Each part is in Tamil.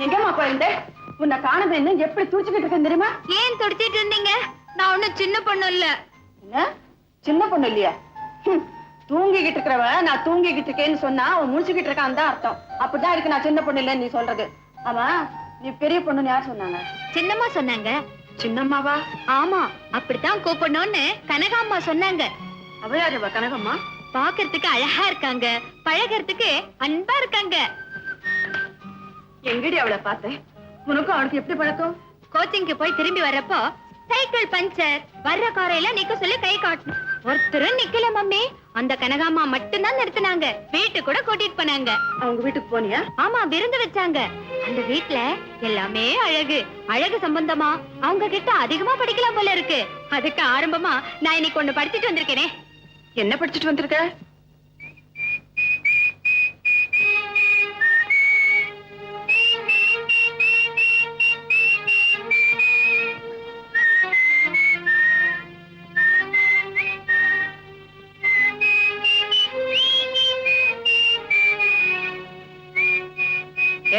எங்கம்மா போயிருந்த? உன்னை காணது என்ன எப்படி துடிச்சுக்கிட்டு இருக்கேன் தெரியுமா? ஏன் துடிச்சிட்டு இருந்தீங்க? நான் ஒண்ணும் சின்ன பொண்ணு இல்ல. என்ன சின்ன பொண்ணு இல்லையா? தூங்கிக்கிட்டு இருக்கிறவ நான் தூங்கிக்கிட்டு இருக்கேன்னு சொன்னா அவன் முடிச்சுக்கிட்டு இருக்கான் தான் அர்த்தம். அப்படிதான் இருக்கு நான் சின்ன பொண்ணு இல்லன்னு நீ சொல்றது. ஆமா, நீ பெரிய பொண்ணுன்னு யார் சொன்னாங்க? சின்னம்மா சொன்னாங்க. சின்னம்மாவா? ஆமா, அப்படித்தான் கூப்பிடணும்னு கனகாம்மா சொன்னாங்க. அவ யாருவா கனகம்மா? பாக்குறதுக்கு அழகா இருக்காங்க, பழகிறதுக்கு அன்பா இருக்காங்க. எங்கடி அவளை பார்த்தேன்? உனக்கும் அவனுக்கு எப்படி பழக்கம்? கோச்சிங்க்கு போய் திரும்பி வர்றப்போ சைக்கிள் பஞ்சர், வர்ற காரையெல்லாம் நிக்க சொல்லி கை காட்டணும். ஒருத்தரும் நிக்கல மம்மி. அந்த கனகாம்மா மட்டும்தான் நிறுத்தினாங்க. வீட்டு கூட கூட்டிட்டு போனாங்க. அவங்க வீட்டுக்கு போனியா? ஆமா, விருந்து வச்சாங்க. அந்த வீட்டுல எல்லாமே அழகு. அழகு சம்பந்தமா அவங்க கிட்ட அதிகமா படிக்கலாம் போல இருக்கு. அதுக்கு ஆரம்பமா நான் இன்னைக்கு ஒண்ணு படிச்சுட்டு வந்திருக்கேனே. என்ன படிச்சுட்டு வந்திருக்க?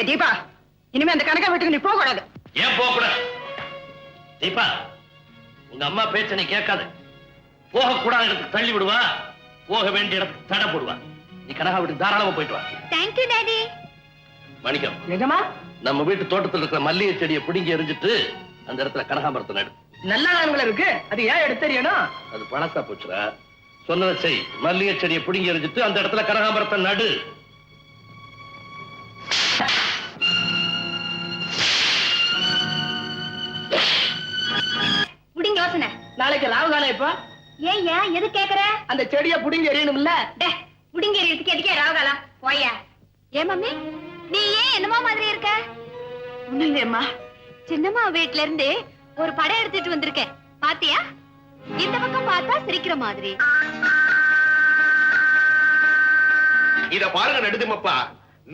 தீபா, இனிமே அந்த கணக்கை வீட்டுக்கு நீ போக கூடாது. ஏன் போக கூடாது? தீபா, உங்க அம்மா பேச்ச நீ கேட்காது. போக கூடாத இடத்துக்கு தள்ளி விடுவா, போக வேண்டிய இடத்துக்கு தடை போடுவா. நீ கனகா வீட்டுக்கு தாராளமா போயிட்டு வா. Thank you daddy. மணிக்கம், நிஜமா? நம்ம வீட்டு தோட்டத்தில் இருக்கிற மல்லிகை செடியை பிடுங்கி எரிஞ்சிட்டு அந்த இடத்துல கனகாமரத்தை நடு. நல்ல நான்களை இருக்கு, அது ஏன் எடுத்து தெரியணும்? அது பழசா போச்சுடா. சொன்னதை செய். மல்லிகை செடியை பிடுங்கி எரிஞ்சிட்டு அந்த இடத்துல கனகாமரத்தை நடு. புடிங்க யோசனை. நாளைக்கு ராவுகாலம் இப்ப ஏன் எது கேக்குற? அந்த செடியை புடிங்கி எறியணும்ல? புடிங்க எதுக்கு எதுக்கே ராவகாலம் போய. ஏன் மம்மி, நீ ஏன் என்னமா மாதிரி இருக்க? ஒண்ணு இல்லையம்மா. சின்னம்மா வீட்ல இருந்து ஒரு படம் எடுத்துட்டு வந்திருக்கேன், பாத்தியா? இந்த பக்கம் பார்த்தா சிரிக்கிற மாதிரி. இத பாருங்க நடுதுமப்பா,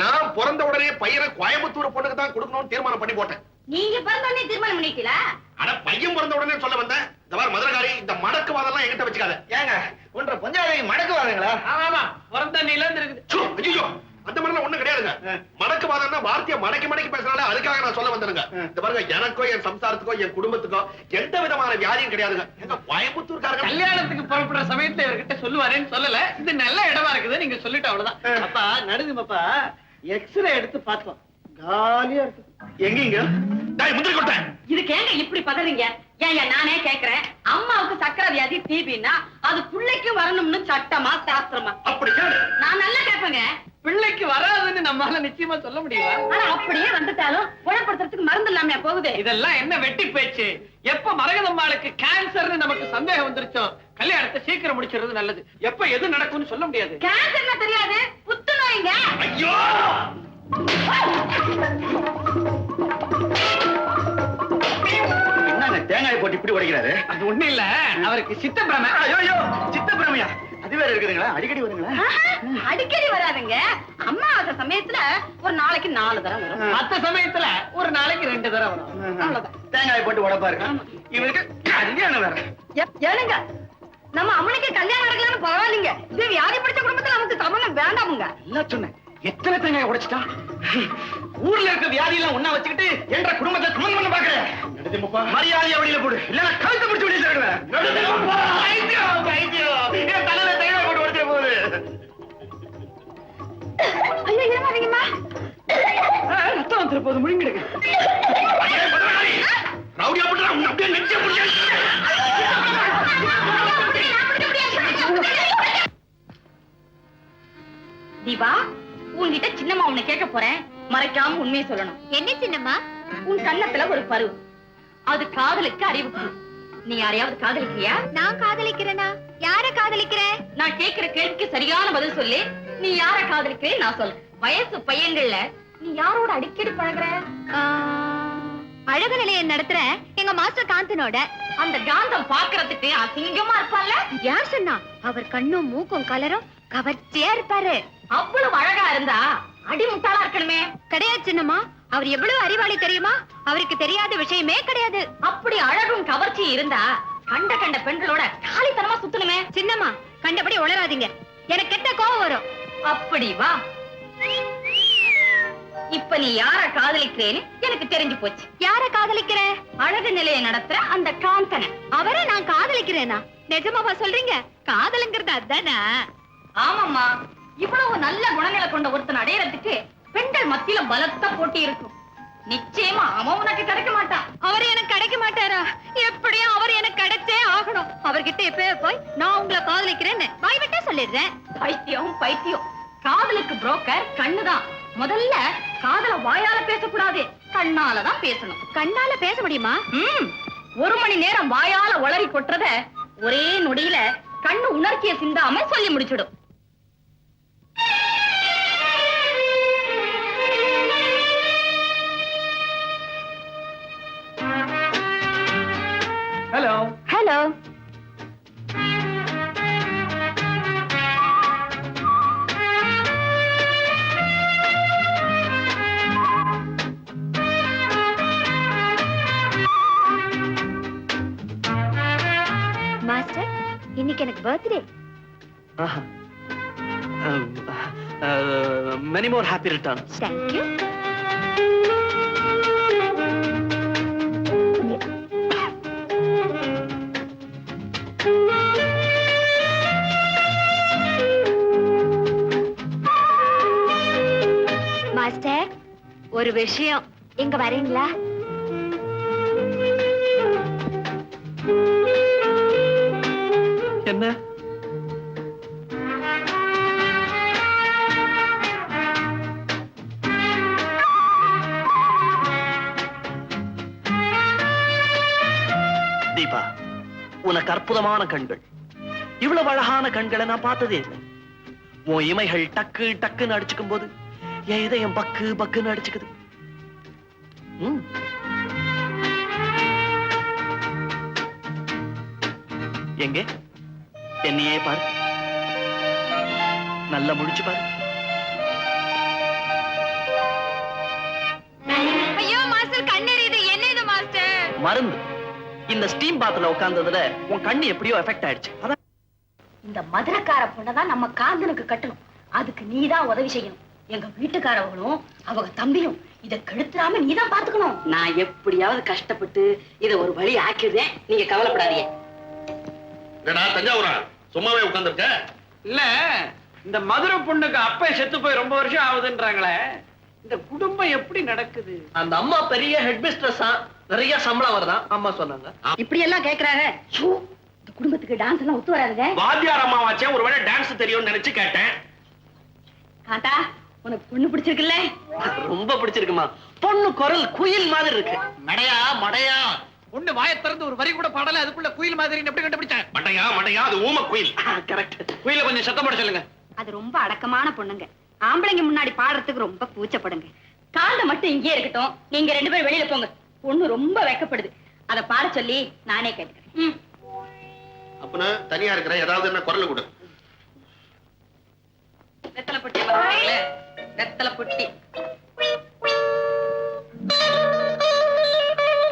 நான் பிறந்த உடனே பையனை கோயம்புத்தூர் பொண்ணுக்கு தான் கொடுக்கணும்னு தீர்மானம் பண்ணி போட்டேன். நீங்க பிறந்த உடனே தீர்மானம் பண்ணிட்டீங்களா? ஆனா பையன் பிறந்த உடனே சொல்ல வந்தேன். இந்த மாதிரி மதுரகாரி இந்த மடக்கு வாதெல்லாம் என்கிட்ட வச்சுக்காத. ஏங்க ஒன்ற பஞ்சாயத்து மடக்கு வாதங்களா? ஆமா, பிறந்த நில இருக்குது. ஐயோ, அந்த மாதிரிலாம் ஒண்ணு கிடையாதுங்க. மடக்கு வாதம்னா வார்த்தையை மடக்கி மடக்கி பேசுறாங்க, அதுக்காக நான் சொல்ல வந்தேங்க. இந்த பாருங்க, எனக்கோ என் சம்சாரத்துக்கோ என் குடும்பத்துக்கோ எந்த விதமான வியாதியும் கிடையாதுங்க. எங்க கோயம்புத்தூர்காரங்க கல்யாணத்துக்கு புறப்படுற சமயத்துல இவர்கிட்ட சொல்லுவாரேன்னு சொல்லல. இது நல்ல இடமா இருக்குது, நீங்க சொல்லிட்டு அவ்வளவுதான். அப்பா நடுதுமப்பா, எக்ஸ்ரே எடுத்து பார்த்தோம், காலியா இருக்கு. எங்கீங்க முந்திரி கொட்டேன். இதுக்கு ஏங்க இப்படி பதறீங்க? ஏங்க நானே கேக்குறேன், அம்மாவுக்கு சக்கரை வியாதி டிபின்னா அது பிள்ளைக்கு வரணும்னு சட்டமா சாஸ்திரமா? அப்படி கேளு. நான் நல்லா கேட்பேங்க. பிள்ளைக்கு வராதுன்னு நம்மால நிச்சயமா சொல்ல முடியுமா? ஆனா அப்படியே வந்துட்டாலும் குணப்படுத்துறதுக்கு மருந்து இல்லாம போகுது. இதெல்லாம் என்ன வெட்டி பேச்சு? எப்ப மரகதம்மாளுக்கு கேன்சர்னு நமக்கு சந்தேகம் வந்துருச்சோ கல்யாணத்தை சீக்கிரம் முடிச்சிருது நல்லது. எப்ப எது நடக்கும்னு சொல்ல முடியாது. கேன்சர்னா தெரியாது, புத்துநோய்ங்க. ஐயோ, என்னங்க தேங்காய் போட்டு இப்படி உடைக்கிறாரு? அது ஒண்ணு இல்ல, அவருக்கு சித்தப்பிரமை. ஐயோ, சித்தப்பிரமையா? அது வேற இருக்குதுங்களா? அடிக்கடி வருங்களா? அடிக்கடி வராதுங்க. அம்மாவாசை சமயத்துல ஒரு நாளைக்கு 4 தடவை வரும். மத்த சமயத்துல ஒரு நாளைக்கு 2 தடவை வரும். அவ்வளவுதான். தேங்காய் போட்டு உடைப்பாரு. இவருக்கு கல்யாணம் வேற. ஏனுங்க, நம்ம அம்மனுக்கு கல்யாணம் நடக்கலன்னு பரவாயில்லைங்க. இது வியாதி பிடிச்ச குடும்பத்துல நமக்கு சம்பந்தம் வேண்டாமுங்க. எல்லாம் சொன்னேன், எத்தனை தேங்காய் உடைச்சிட்டா? ஊர்ல இருக்க வியாதி எல்லாம் ஒண்ணா வச்சுக்கிட்டு என்ற குடும்பத்தை சமன் பண்ண பாக்குறேன். மரியாதையா வெளியில போடு, இல்ல கழுத்தை பிடிச்சு வெளியில தருவேன். தலையில தேங்காய் போட்டு உடைச்ச போது. ஐயோ, இருமாதீங்கம்மா. ரத்தம் வந்துரு போது முழுங்கிடுங்க. ரவுடியா போட்டு உன்னை அப்படியே நெஞ்சே பிடிச்ச. தீபா, உன்கிட்ட சின்னம்மா உன்னை கேட்க போறேன், மறைக்காம உண்மையை சொல்லணும். என்ன சின்னம்மா? உன் கண்ணத்துல ஒரு பரு, அது காதலுக்கு அறிவுக்கு. நீ யாரையாவது காதலிக்கிறியா? நான் காதலிக்கிறேனா? யார காதலிக்கிற? நான் கேட்கிற கேள்விக்கு சரியான பதில் சொல்லி, நீ யார காதலிக்கிறே நான் சொல்றேன். வயசு பையன்கள்ல நீ யாரோட அடிக்கடி பழகுற? அழகு நிலையம் நடத்துற எங்க மாஸ்டர் காந்தனோட. அந்த காந்தம் பாக்குறதுக்கு அசிங்கமா இருப்பான்ல? யார் சொன்னா? அவர் கண்ணும் மூக்கும் கலரும் கவர்ச்சியா இருப்பாரு. அவ்வளவு அழகா இருந்தா அடிமுட்டாளா இருக்கணுமே. கிடையாது சின்னம்மா, அவர் எவ்வளவு அறிவாளி தெரியுமா? அவருக்கு தெரியாத விஷயமே கிடையாது. அப்படி அழகும் கவர்ச்சி இருந்தா கண்ட கண்ட பெண்களோட காலித்தனமா சுத்தணுமே. சின்னம்மா, கண்டபடி உளராதீங்க, எனக்கு கெட்ட கோபம் வரும். அப்படி வா. இப்ப நீ யார காதலிக்கிறேன்னு எனக்கு தெரிஞ்சு போச்சு. யார காதலிக்கிற? அழகு நிலையை நடத்துற அந்த காந்தன. அவரை நான் காதலிக்கிறேனா? நிஜமாவா சொல்றீங்க? காதலுங்கிறது அதானா? ஆமாம்மா, இவ்வளவு நல்ல குணங்களை கொண்ட ஒருத்தன் அடையறதுக்கு பெண்கள் மத்தியில பலத்த போட்டி இருக்கும். நிச்சயமா அவன் உனக்கு கிடைக்க மாட்டான். அவர் எனக்கு கிடைக்க மாட்டாரா? எப்படியும் அவர் எனக்கு கிடைச்சே ஆகணும். அவர்கிட்ட எப்பவே போய் நான் உங்களை காதலிக்கிறேன்னு வாய் விட்டே சொல்லிடுறேன். பைத்தியம் பைத்தியம். காதலுக்கு புரோக்கர் கண்ணுதான். முதல்ல காதல வாயால பேசக்கூடாது, கண்ணாலதான் பேசணும். கண்ணால பேச முடியுமா? ஒரு மணி நேரம் வாயால உளறி கொட்டுறத ஒரே நொடியில கண்ணு உணர்ச்சியை சிந்தாம சொல்லி முடிச்சிடும். Hello hello. மாஸ்டர், இன்னைக்கு எனக்கு birthday. Many more happy returns. Thank you. Master, ஒரு விஷயம், இங்க வரீங்களா? என்ன? தீபா, உனக்கு அற்புதமான கண்கள். இவ்வளவு அழகான கண்களை நான் பார்த்ததே இல்லை. உன் இமைகள் டக்கு டக்குன்னு அடிச்சுக்கும் போது என் இதயம் பக்கு பக்குன்னு அடிச்சுக்குது. எங்கே என்னையே பாரு, நல்லா முடிச்சு பாரு. ஐயோ மாஸ்டர், கண்ணெறியுது. என்ன இது மாஸ்டர்? மருந்து. இந்த ஸ்டீம் பாத்ல உட்கார்ந்ததுல உன் கண்ணு எப்படியோ எஃபெக்ட் ஆயிடுச்சு. அதான் இந்த மதுரக்கார பொண்ணதான் நம்ம காந்தனுக்கு கட்டணும். அதுக்கு நீதான் உதவி செய்யணும். எங்க வீட்டுக்காரவங்களும் அவங்க தம்பியும் இத கெடுத்துறாம நீதான் பாத்துக்கணும். நான் எப்படியாவது கஷ்டப்பட்டு இத ஒரு வழி ஆக்கிடுறேன், நீங்க கவலைப்படாதீங்க. நான் தஞ்சாவூரா சும்மாவே உட்கார்ந்துருக்க? இல்ல, இந்த மதுரை பொண்ணுக்கு அப்பா செத்து போய் ரொம்ப வருஷம் ஆகுதுன்றாங்களே, இந்த குடும்பம் எப்படி நடக்குது? அந்த அம்மா பெரிய ஹெட் மிஸ்ட்ரஸா, நிறைய சம்பளம் வருதான் அம்மா சொன்னாங்க. இப்படி எல்லாம் கேக்குறாங்க. இந்த குடும்பத்துக்கு டான்ஸ் எல்லாம் ஒத்து வராதுங்க. வாத்தியார் அம்மா வச்சேன், ஒருவேளை டான்ஸ் தெரியும்னு நினைச்சு கேட்டேன். காந்தா, உனக்கு பொண்ணு பிடிச்சிருக்குல்ல? ரொம்ப பிடிச்சிருக்குமா. பொண்ணு குரல் குயில் மாதிரி இருக்கு. மடையா மடையா, பொண்ணு வாயை திறந்து ஒரு வரி கூட பாடல, அதுக்குள்ள குயில் மாதிரி எப்படி கண்டுபிடிச்சேன்? மட்டையா மட்டையா, அது ஊம குயில். கரெக்ட். குயில கொஞ்சம் சத்தம் போட சொல்லுங்க. அது ரொம்ப அடக்கமான பொண்ணுங்க. ஆம்பளைங்க முன்னாடி பாடுறதுக்கு ரொம்ப கூச்சப்படுங்க. காந்த மட்டும் இங்கே இருக்கட்டும், நீங்க 2 பேரும் வெளியில போங்க. பொண்ணு ரொம்ப வெக்கப்படுது. அத பாட சொல்லி நானே கேட்டுக்கிறேன். அப்பனா தனியா இருக்கிற ஏதாவது என்ன குரல் கொடு. வெத்தலை பொட்டி வாங்கல, வெத்தலை பொட்டி.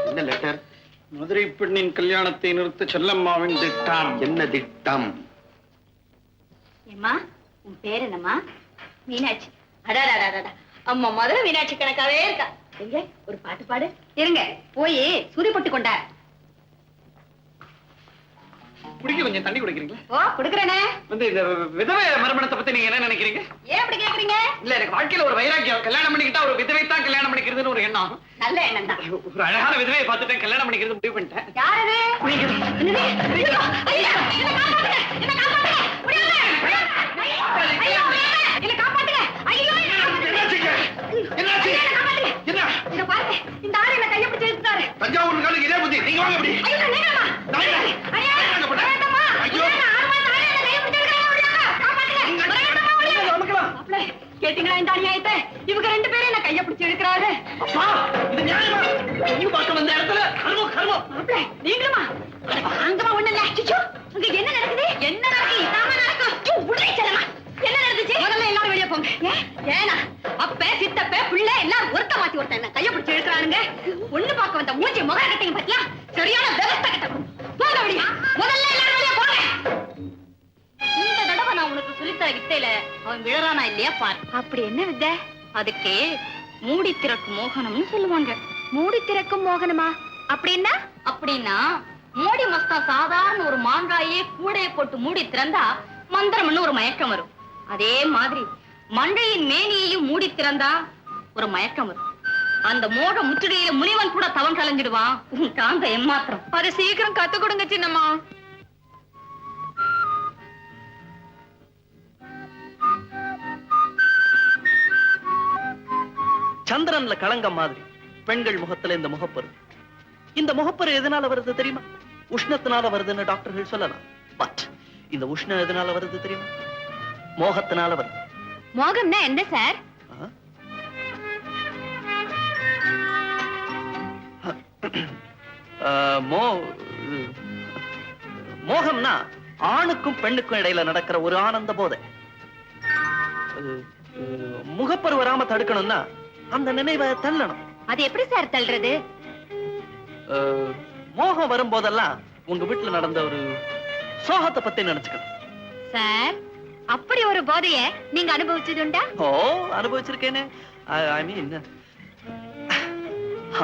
என்ன லெட்டர்? மதுரை பெண்ணின் கல்யாணத்தை நிறுத்த செல்லம்மாவின் திட்டம். என்ன திட்டம்? ஏம்மா, உன் பேர் என்னம்மா? மீனாட்சி. அடாடாடாடா, அம்மா மதுரை மீனாட்சி கணக்காவே இருக்கா. எங்க ஒரு பாட்டு பாடு. இருங்க, போய் சுதி போட்டு கொண்டா. குடிக்க கொஞ்சம் தண்ணி குடிக்கிறீங்களா? ஓ, குடுக்கறேனே. வந்து இந்த விதவை மறுமணத்தை பத்தி நீங்க என்ன நினைக்கிறீங்க? ஏன் அப்படி கேக்குறீங்க? இல்ல, எனக்கு வாழ்க்கையில ஒரு வைராக்கியம். கல்யாணம் பண்ணிக்கிட்டா ஒரு விதவை தான் கல்யாணம் பண்ணிக்கிறதுன்னு ஒரு எண்ணம். நல்ல எண்ணம் தான். ஒரு அழகான விதவையை பார்த்துட்டேன், கல்யாணம் பண்ணிக்கிறது முடிவு பண்ணிட்டேன். யார் அது? என்னது? ஐயோ, ஐயோ, என்ன காப்பாத்துங்க, என்ன காப்பாத்துங்க. முடியல. ஐயோ, என்ன காப்பாத்துங்க. ஐயோ, என்னாச்சுங்க? என்னாச்சு? என்ன? இத பாருங்க, இந்த ஆளு என்ன கைய பிடிச்சு இழுத்துட்டாரு. தஞ்சாவூர் இதே புத்தி. நீங்க வாங்க அப்படி. ஐயோ, நீங்கம்மா. ஐயோ, ஐயோ, வேண்டாம்மா. ஐயோ. மாப்பிள்ளை, கேட்டீங்களா இந்த அநியாயத்தை? இவங்க 2 பேரும் என்ன கைய பிடிச்சு இழுக்கிறாரு. அப்பா, இது நியாயமா? பொண்ணு பார்க்க வந்த இடத்துல கர்மம் கர்மம். மாப்பிள்ளை, நீங்களுமா? அங்கமா ஒண்ணு இல்ல. அச்சோ, அங்க என்ன நடக்குது? என்ன நடக்குது? இதாம நடக்கும். உடனே செல்லமா. என்ன நடந்துச்சு? முதல்ல எல்லாரும் வெளியே போங்க. ஏனா அப்ப சித்தப்ப பிள்ளை எல்லாரும் ஒருத்த மாத்தி ஒருத்த என்ன கைய பிடிச்சு இழுக்கிறானுங்க. ஒண்ணு பார்க்க வந்த மூஞ்சி முக கட்டிங்க பத்தியா? சரியான விவஸ்தை கட்ட. போங்க வெளியே. முதல்ல எல்லாரும் வெளியே போங்க. இந்த தடவை நான் உனக்கு சொல்லித்தர வித்தையில அவன் விழறானா இல்லையா பார். அப்படி என்ன வித்தை? அதுக்கு மூடி திறக்கும் மோகனம்னு சொல்லுவாங்க. மூடி திறக்கும் மோகனமா? அப்படின்னா மூடி மஸ்தா சாதாரண ஒரு மாங்காயே கூடையை போட்டு மூடி திறந்தா மந்திரம்னு ஒரு மயக்கம் வரும். அதே மாதிரி மண்டையின் மேனியையும் மூடி திறந்தா ஒரு மயக்கம் வரும். அந்த மோக முற்றுகையில முனிவன் கூட தவம் கலைஞ்சிடுவான். காந்த எம்மாத்திரம். அதை சீக்கிரம் கத்து கொடுங்க சின்னம்மா. சந்திரன்ல களங்கம் மாதிரி பெண்கள் முகத்துல இந்த முகப்பரு. இந்த முகப்பரு எதனால வருது தெரியுமா? உஷ்ணத்தினால வருதுன்னு டாக்டர்கள் சொல்லலாம். பட் இந்த உஷ்ணம் எதனால வருது தெரியுமா? மோகத்தினால வருது. மோகம்னா என்ன சார்? மோகம்னா ஆணுக்கும் பெண்ணுக்கும் இடையில நடக்கிற ஒரு ஆனந்த போதை. முகப்பரு வராம தடுக்கணும்னா அந்த நினைவை தள்ளணும். அது எப்படி சார் தள்ளுறது? மோகம் வரும்போதெல்லாம் உங்க வீட்டுல நடந்த ஒரு சோகத்தை பத்தி நினைச்சுக்கணும். சார், அப்படி ஒரு போதைய நீங்க அனுபவிச்சதுண்டா? ஓ, அனுபவிச்சிருக்கேனே. ஐ மீன்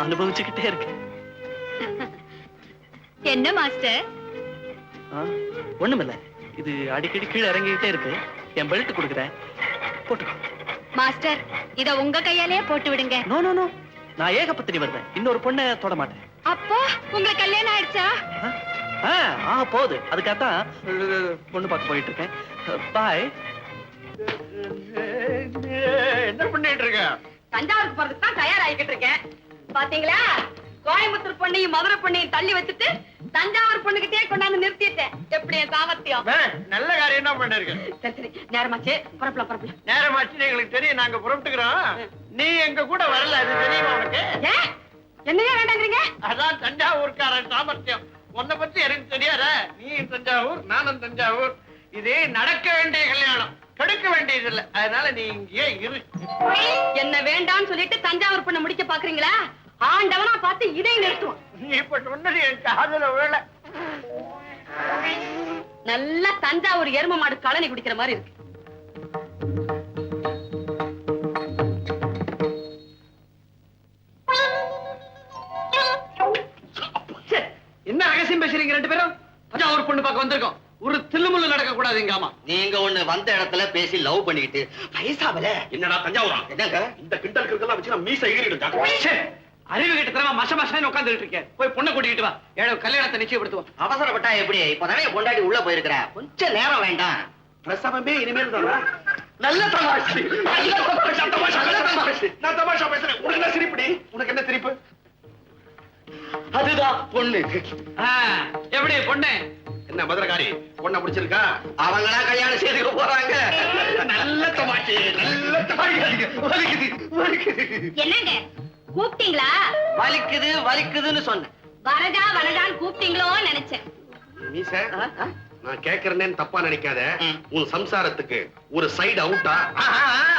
அனுபவிச்சுக்கிட்டே இருக்கேன். என்ன மாஸ்டர்? ஒண்ணுமில்ல, இது அடிக்கடி கீழே இறங்கிக்கிட்டே இருக்கு. என் பெல்ட் கொடுக்குறேன், போட்டுக்கோ. மாஸ்டர், இத உங்க கையாலே போட்டு விடுங்க. நோ நோ நோ, நான் ஏகபத்தினி வருவேன். இன்னொரு பொண்ணை தொட மாட்டேன். அப்போ உங்களுக்கு கல்யாணம் ஆயிடுச்சா? போகுது. அதுக்காகத்தான் பொண்ணு பார்க்க போயிட்டு இருக்கேன். பாய். என்ன பண்ணிட்டு இருக்க? தஞ்சாவூருக்கு போறதுக்கு தான் தயாராகிக்கிட்டு இருக்கேன். பாத்தீங்களா, கோயம்புத்தூர் பொண்ணையும் மதுரை பொண்ணையும் தள்ளி வச்சுட்டு தஞ்சாவூர் பொண்ணுகிட்டே கொண்டாந்து நிறுத்திட்டேன். எப்படி என் சாமர்த்தியம்? நல்ல காரியம் தான் பண்ணிருக்க. சரி சரி, நேரமாச்சு, புறப்படலாம். நேரமாச்சு எங்களுக்கு தெரியும், நாங்க புறப்பட்டுக்கிறோம். நீ எங்க கூட வரல, அது தெரியுமா உனக்கு? என்னையே வேண்டாங்கிறீங்க? அதான் தஞ்சாவூர்காரன் சாமர்த்தியம். உன்னை பத்தி எனக்கு தெரியாத? நீ தஞ்சாவூர், நானும் தஞ்சாவூர். இது நடக்க வேண்டிய கல்யாணம், கெடுக்க வேண்டியது இல்ல. அதனால நீ இங்கே இரு. என்ன வேண்டாம்னு சொல்லிட்டு தஞ்சாவூர் பொண்ணை முடிக்க பாக்குறீங்களா? ஆண்டவனா பார்த்து இதை நிறுத்துவோம். நீ இப்ப சொன்னது என் காதுல விழல. நல்லா தஞ்சாவூர் எரும மாடு கழனி குடிக்கிற மாதிரி இருக்கு. என்ன ரகசியம் பேசுறீங்க ரெண்டு பேரும்? தஞ்சாவூர் பொண்ணு பார்க்க வந்திருக்கோம். ஒரு தில்லுமுள்ளு நடக்க கூடாதுங்க. ஆமா, நீங்க ஒண்ணு வந்த இடத்துல பேசி லவ் பண்ணிக்கிட்டு வயசாவல என்னடா தஞ்சாவூரா? என்னங்க இந்த கிண்டல்களுக்கெல்லாம் வச்சு நான் மீசை எகிறிடுங்க. அறிவு கிட்ட தரமா மச மசன்னு உட்காந்துட்டு இருக்கேன். போய் பொண்ணை கூட்டிட்டு வா. ஏழு கல்யாணத்தை நிச்சயப்படுத்துவோம். அவசரப்பட்டா எப்படி? இப்பதானே பொண்டாட்டி உள்ள போயிருக்கிற, கொஞ்சம் நேரம் வேண்டாம். பிரசவமே இனிமேல் தானா? நல்ல தமாஷ். நான் தமாஷா பேசுறேன். உனக்கு என்ன சிரிப்புடி? உனக்கு என்ன சிரிப்பு? அதுதான் பொண்ணு. எப்படி பொண்ணு? என்ன மதுரகாரி பொண்ணை பிடிச்சிருக்கா? அவங்களா கல்யாணம் செய்துக்க போறாங்க. நல்ல தமாஷ், நல்ல தமாஷ். என்னங்க கூப்பிட்டீங்களா? வலிக்குது வலிக்குதுன்னு சொன்னேன். வரஜா வரஜான்னு கூப்பிட்டீங்களோன்னு நினைச்சேன். மீச, நான் கேக்குறேன்னு தப்பா நினைக்காத. உன் சம்சாரத்துக்கு ஒரு சைடு அவுட்டா?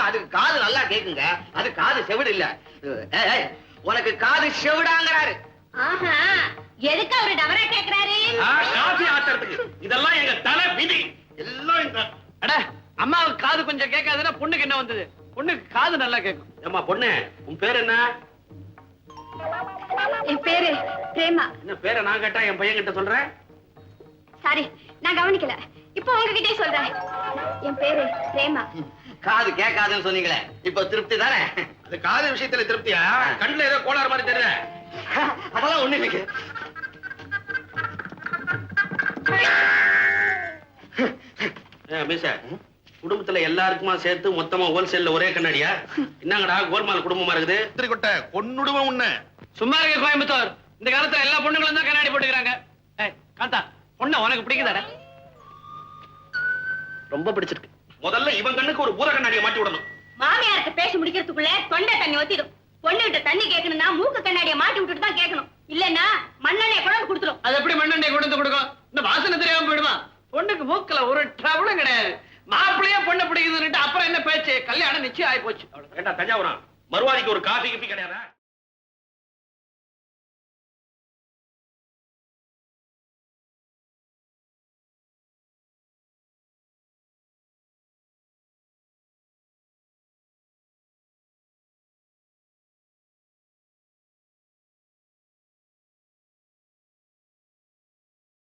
அதுக்கு காது நல்லா கேக்குங்க. அது காது செவிடு இல்ல. உனக்கு காது செவிடாங்கிறாரு. ஆஹா, எதுக்கு அவரு டவரா கேக்குறாரு? காசி ஆட்டறதுக்கு. இதெல்லாம் எங்க தலை விதி. எல்லாம் இந்த அம்மாவுக்கு காது கொஞ்சம் கேட்காதுன்னா பொண்ணுக்கு என்ன வந்தது? பொண்ணுக்கு காது நல்லா கேட்கும். ஏம்மா பொண்ணு, உன் பேர் என்ன? என் பேரு பிரேமா. என்ன பேரை நான் கேட்டா என் பையன் கிட்ட சொல்றேன்? சாரி, நான் கவனிக்கல. இப்போ உங்ககிட்டே சொல்றேன். என் பேரு பிரேமா. காது கேட்காதுன்னு சொன்னீங்களே, இப்ப திருப்தி தானே? அது காது விஷயத்துல திருப்தியா? கண்ணுல ஏதோ கோளாறு மாதிரி தெரியல. அதெல்லாம் ஒண்ணு இல்லைங்க. மீச, குடும்பத்துல எல்லாருக்குமா சேர்த்து மொத்தமா ஹோல்சேல்ல ஒரே கண்ணாடியா? என்னங்கடா கோல்மால் குடும்பமா இருக்குது? திருக்கொட்ட கொன்னுடுவேன் உன்னை. சும்மா இருக்க கோயம்புத்தூர். இந்த காலத்துல எல்லா பொண்ணுங்களும் தான் கண்ணாடி போட்டுக்கிறாங்க. காந்தா, பொண்ணு உனக்கு பிடிக்குதாடா? ரொம்ப பிடிச்சிருக்கு. முதல்ல இவன் கண்ணுக்கு ஒரு பூர கண்ணாடியை மாட்டி விடணும். மாமியாருக்கு பேசி முடிக்கிறதுக்குள்ள தொண்டை தண்ணி ஒத்திடும். பொண்ணு கிட்ட தண்ணி கேட்கணும்னா மூக்கு கண்ணாடியை மாட்டி விட்டுட்டு தான் கேட்கணும். இல்லன்னா மண்ணெண்ணெய் குழம்பு கொடுத்துரும். அது எப்படி மண்ணெண்ணெய் கொண்டு கொடுக்கும்? இந்த வாசனை தெரியாம போயிடுமா? பொண்ணுக்கு மூக்குல ஒரு ட்ரபிளும் கிடையாது. மாப்பிள்ளையே பொண்ணு பிடிக்குதுன்னு அப்புறம் என்ன பேச்சு? கல்யாணம் நிச்சயம் ஆயி போச்சு. ஏண்டா தஞ்சாவூரா, மறுவாதிக்கு ஒரு காஃபி கிப்பி கிடையாதா?